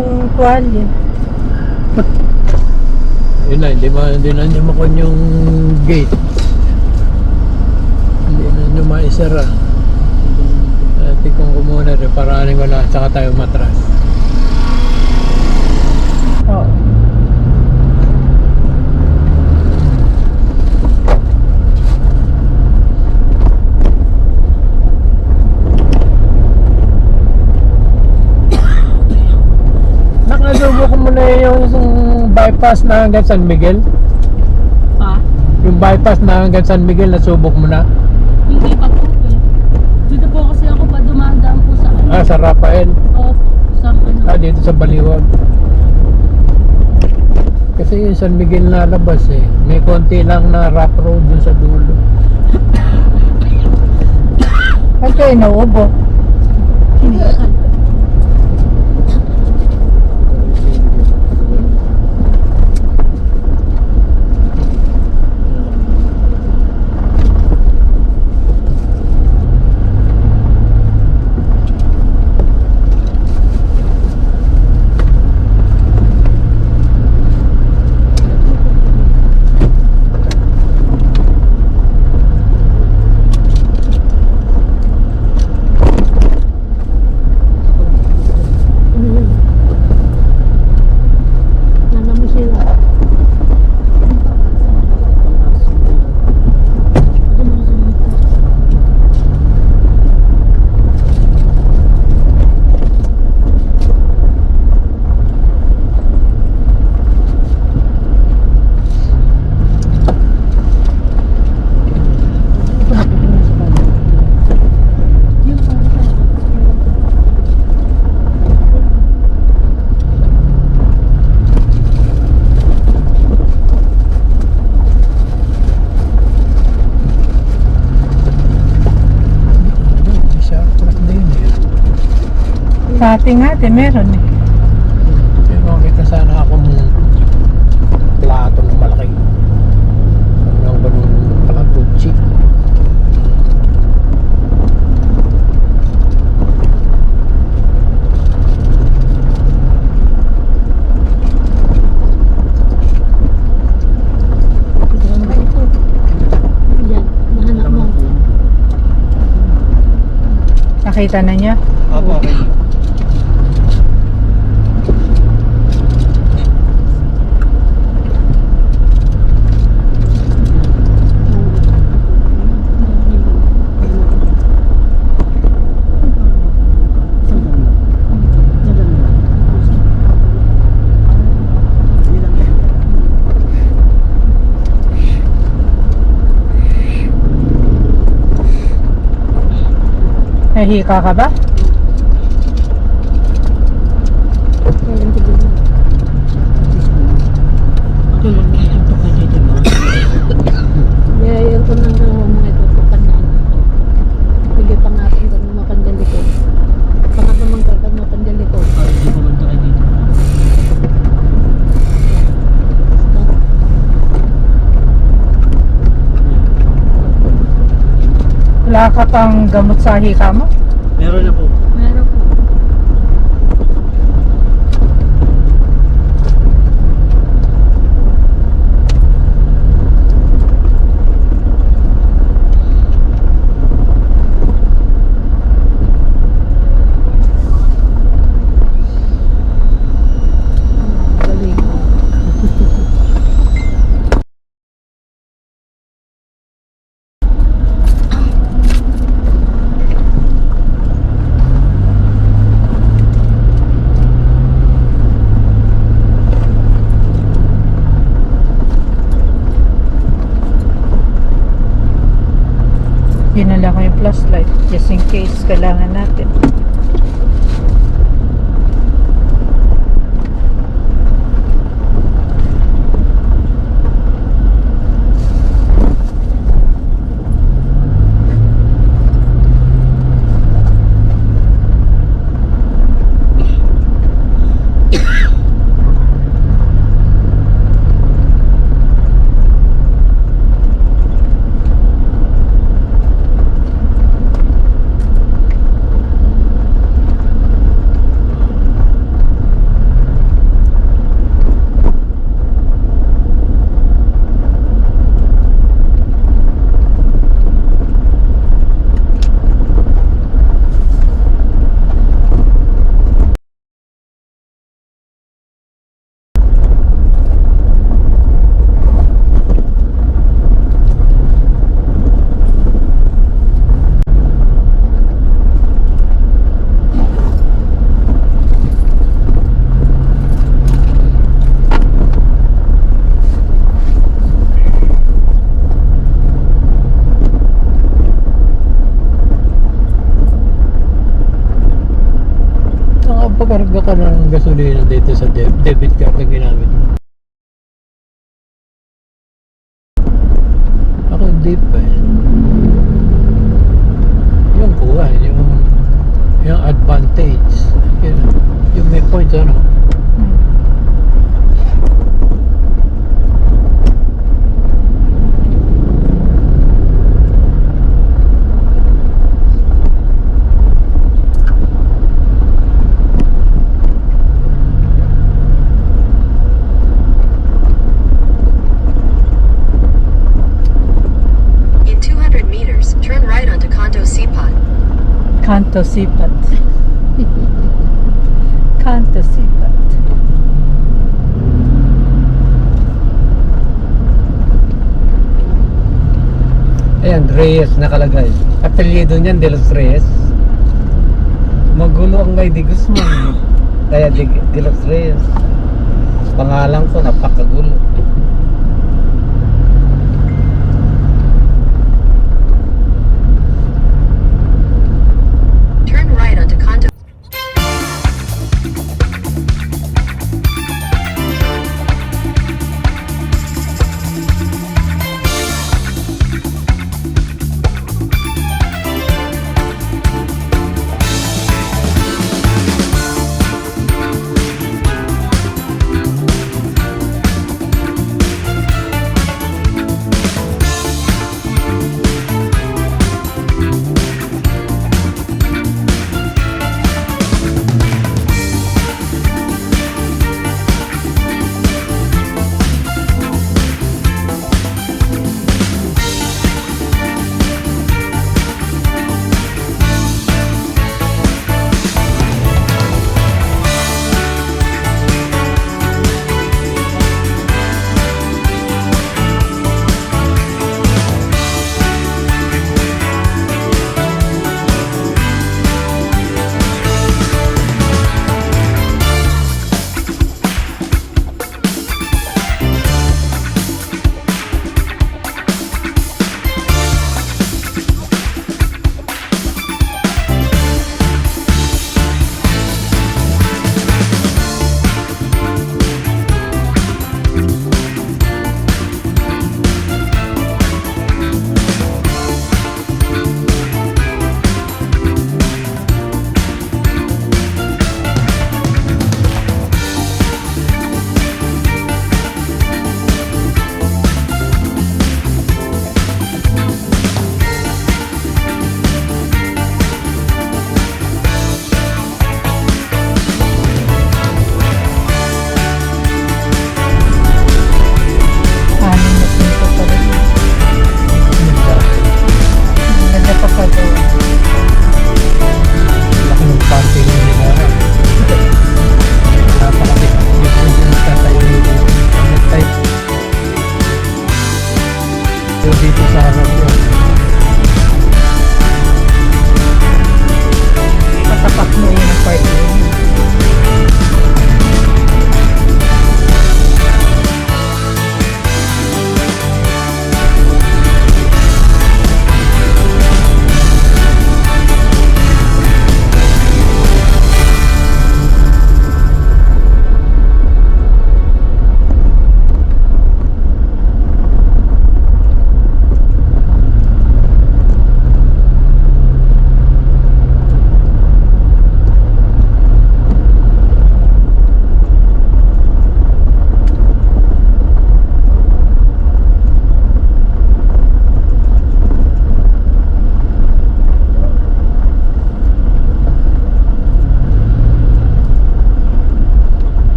kung tuwalya. Yun na, hindi na nyo makon yung gate. Hindi na nyo maisara. Dati kung kumuna rin, paranin ko na, tsaka tayo matras. Oo. Nakasubo ko muna yung bypass na hanggang San Miguel. Pa? Yung bypass na hanggang San Miguel, nasubok mo na. Hindi pa po eh. Dito po kasi ako pa dumadaan po sa ano. Sa Rafael. Oo, sa ano. Dito sa Baliwag. Kasi yung San Miguel na labas eh. May konti lang na rough road dun sa dulo. Ay, kayo naubo. Nana mo sila. Hindi siya truck din eh. Sa ating ate, meron eh. Pero makita sana ako mong plato ng malaki. Ano ba nung palagutsi? Yan, nahanap mo. Nakita na niya. Opo, okay. Nahika ka ba? Yayayaw ko nang mga itutukan na ano. Sige pa natin kung mapandali ko. Pangat naman ka kung mapandali ko. Wala ka pang gamot sa hika mo? Meron na po. Meron po. Galing. Dinala ko yung flashlight just in case kailangan natin. nagkakarga ka ng gasolina dito sa debit card na ginamit mo? Ako hindi pa eh. Yung kuha, yung advantage. Yung may points ano. In 200 meters, turn right onto Kanto Sipat. Kanto Sipat. Kanto Sipat. Ayan, Reyes nakalagay. Apelyido niyan, De Los Reyes. Magulo ang may Di Guzman. Kaya De Los Reyes. Pangalan ko, napakagulo. Turn right onto Kanto.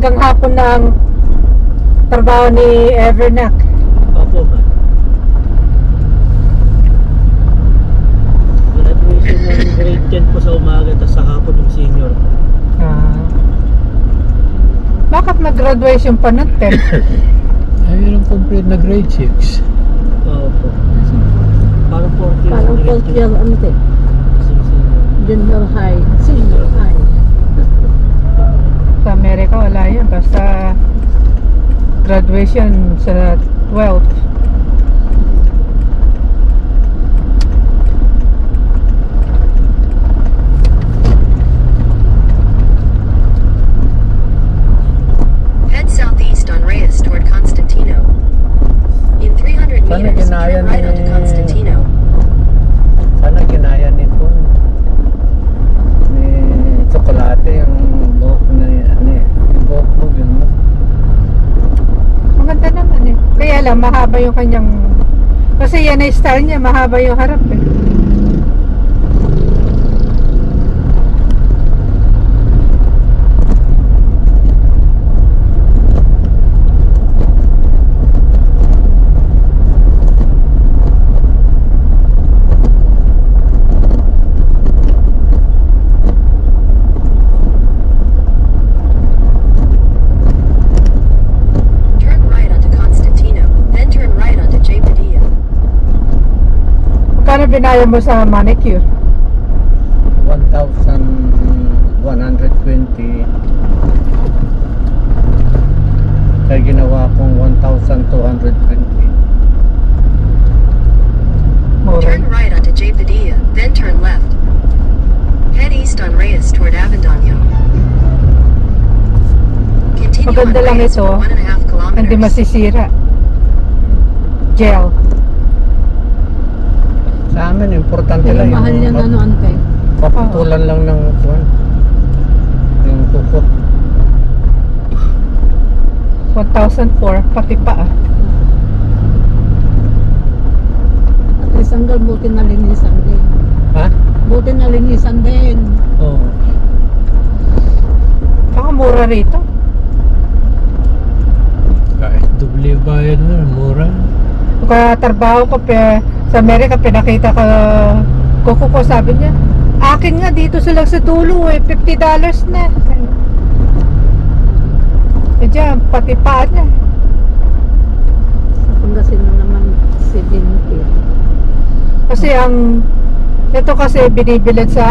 hanggang hapon na ang trabaho ni Evernac. Opo, ma'am. Graduation ng grade 10 po sa umaga, tapos sa hapon yung senior. Bakit nag-graduation pa ng 10? Ay, yun ang complete na grade 6. Opo. Parang 4 years. Parang fourth year ante. Senior. Junior high, senior high. Sa Amerika wala yan. Basta graduation sa 12. Head southeast on Reyes toward Constantino. In 300 Sana meters, ginaya turn right onto ni- Constantino. Sana ginaya nito ni Tsokolate yung buhok na ano eh. Yung buhok mo yun mo. Maganda naman eh. Kaya lang, mahaba yung kanyang... Kasi yan ay style niya, mahaba yung harap eh. Turn right onto Constantino, then turn right onto J. Padilla. Magkano binaya mo sa manicure? 1,120. Kaya ginawa kong 1,220. Mura. Turn right onto J. Padilla, then turn left. Head east on Reyes toward Avendano. Continue on Maganda lang Reyes ito. for 1.5 kilometers. Hindi masisira. Gel. Sa amin, importante Pero lang mahal yan ano ante. paputulan lang ng kuwan. Yung kukot. 1,004 pati pa ah. At least hanggang buti na linisan din. Ha? Buti na linisan din. Oo. Baka mura rito. Kahit doble bayad mo, mura. Trabaho ko sa Amerika, pinakita kuko ko, sabi niya, akin nga dito sila sa dulo eh, $50 na. Eh dyan, pati paan niya. Sa Pangasinan naman 70. Kasi ito kasi binibilad sa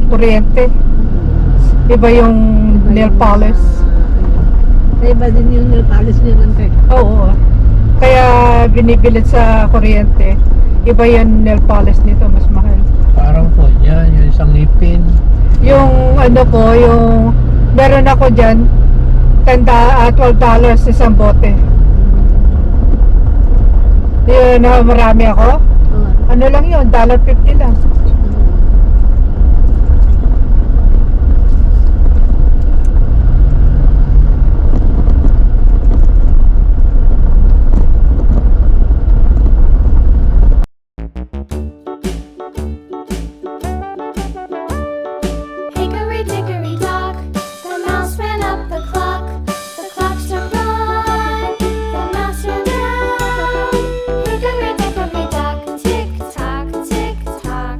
kuryente. Iba yung nail polish. Iba din yung nail polish niya ante. Oo. Kaya binibilad sa kuryente. Iba yung nail polish nito, mas mahal. Parang po yan, yung isang ngipin. Yung yung meron ako dyan, $12 isang bote. Yun na marami ako. Oo. Ano lang yun, $1.50 lang. Hickory dickory dock, the mouse ran up the clock. The clock struck one, the mouse ran down. Hickory dickory dock, tick tock, tick tock.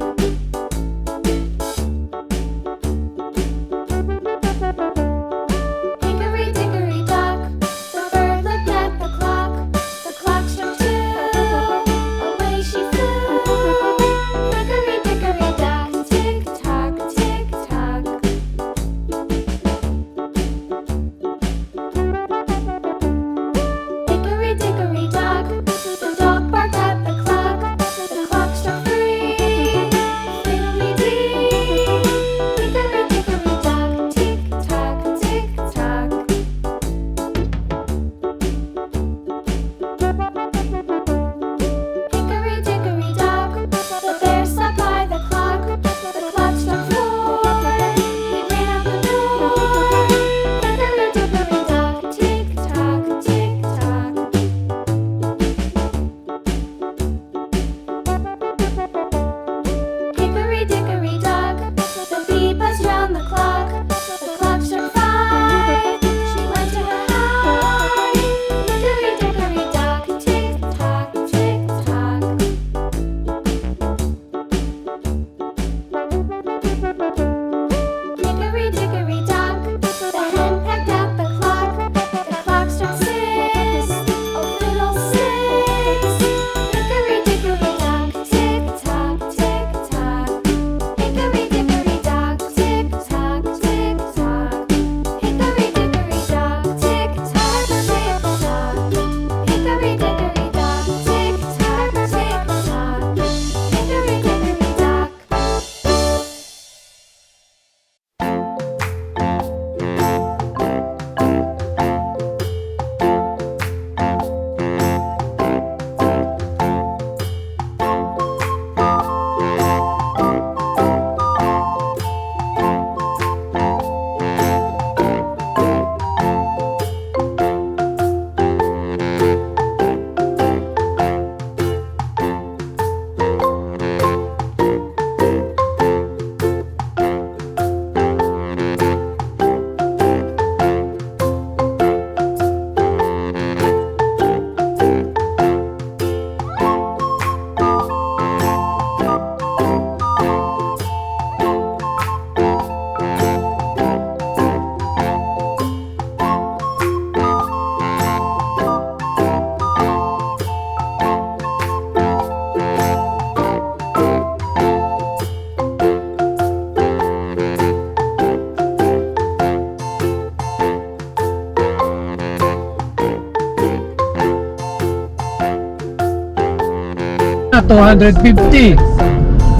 250.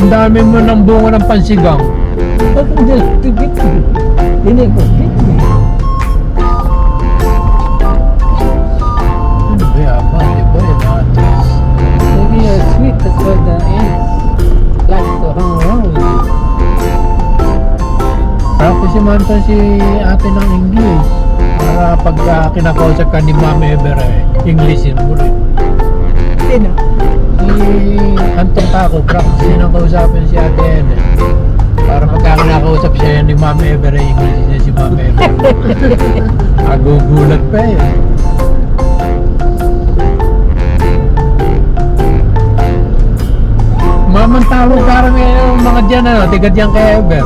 Ang dami mo ng bunga ng pansigang. Ba't hindi? Hindi ko. Ano ba yaba? Di ba yun atis? Maybe sweet, that's why the ants like to hang around with you. Practice si Manton si ate ng English. Para pag kinakausap ka ni Ma'am Ever, Englishin mo rin. Sino? Si Anton Taco, practice din ang kausapin si ate Ene. Para pagka kinakausap siya ni Ma'am Ever, English niya si Ma'am Ever. Agugulat pa eh. Mamang tawag parang yung mga dyan, tiga dyan kay Ever.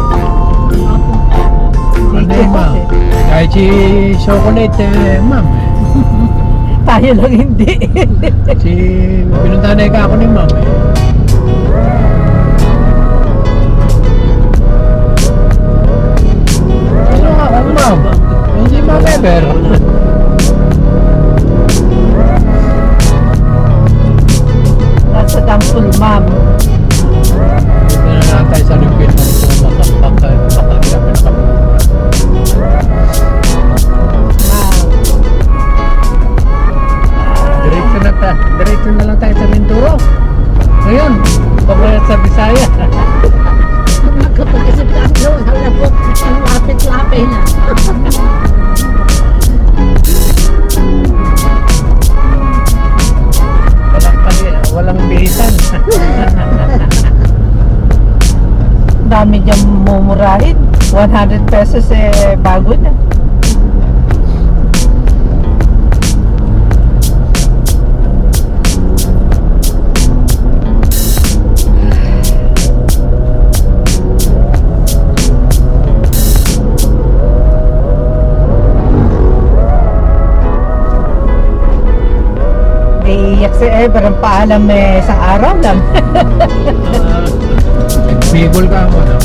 Ano eh, ma'am? Kahit si Chocolate, ma'am eh. Tayo lang hindi. Si pinuntanay ka ako ni ma'am eh. Ano nga ako ma'am? Eh, si Ma'am Ever. Nasa Dampul, ma'am. Hindi na natay sa repeat ng ito makakilapin pa. Diretso na lang tayo sa Mindoro. Ngayon, pabayat sa Bisaya. Magkapag-isip ka ang doon, alam mo, ang lapit-lapit na. Walang bihisan. Dami dyan mumurahin. 100 pesos eh, bago na. Iiyak si Ever, ang paalam eh, isang araw lang. Bigol ka mo, no?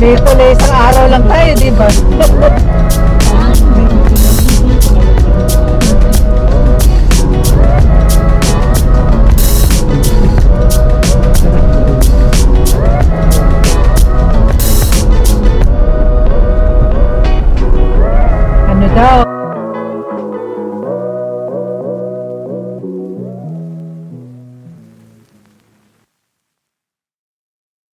Dito na isang araw lang tayo, di ba?